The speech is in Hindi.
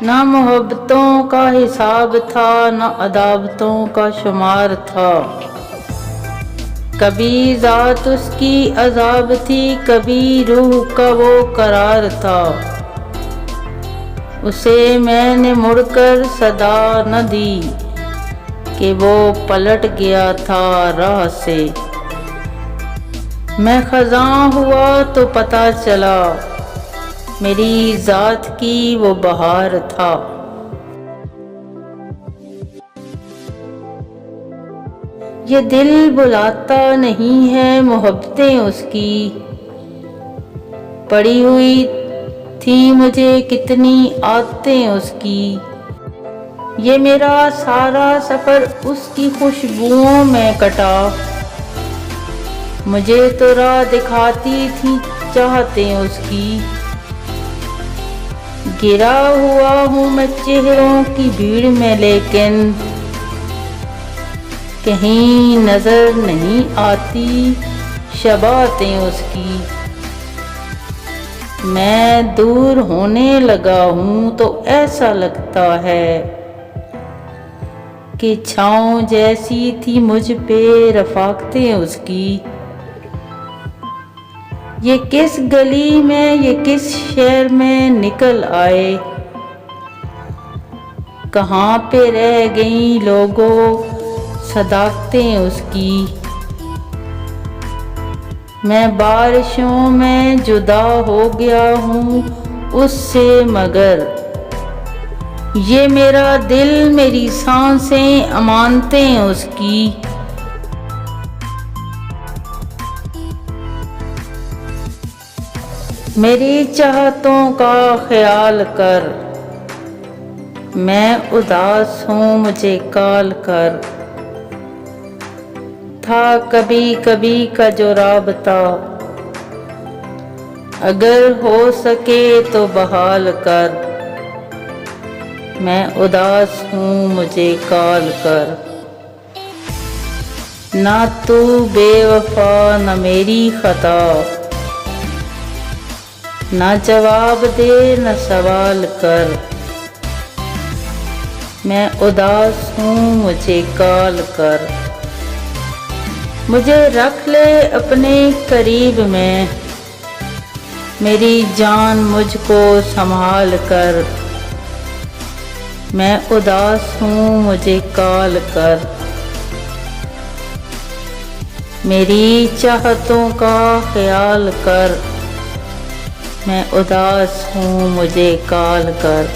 ना मोहब्बतों का हिसाब था, ना अदावतों का शुमार था। कभी ज़ात उसकी अज़ाब थी, कभी रूह का वो करार था। उसे मैंने मुड़कर सदा न दी कि वो पलट गया था राह से। मैं ख़ज़ां हुआ तो पता चला मेरी ज़ात की वो बहार था। ये दिल बुलाता नहीं है मोहब्बतें उसकी, पड़ी हुई थी मुझे कितनी आदतें उसकी। ये मेरा सारा सफ़र उसकी खुशबुओं में कटा, मुझे तो राह दिखाती थी चाहतें उसकी। गिरा हुआ हूँ मैं चेहरों की भीड़ में, लेकिन कहीं नजर नहीं आती शबातें उसकी। मैं दूर होने लगा हूँ तो ऐसा लगता है कि छाँव जैसी थी मुझ पे रफ़ाक़तें उसकी। ये किस गली में, ये किस शहर में निकल आए, कहाँ पे रह गई लोगों सदाकतें उसकी। मैं बारिशों में जुदा हो गया हूँ उससे, मगर ये मेरा दिल, मेरी सांसें अमानतें उसकी। मेरी चाहतों का ख्याल कर, मैं उदास हूँ मुझे काल कर। था कभी कभी का जो राबता, अगर हो सके तो बहाल कर। मैं उदास हूँ मुझे काल कर। ना तू बेवफा न मेरी खता, ना जवाब दे न सवाल कर। मैं उदास हूँ मुझे काल कर। मुझे रख ले अपने करीब में, मेरी जान मुझको संभाल कर। मैं उदास हूँ मुझे काल कर। मेरी चाहतों का ख्याल कर, मैं उदास हूँ मुझे काल कर।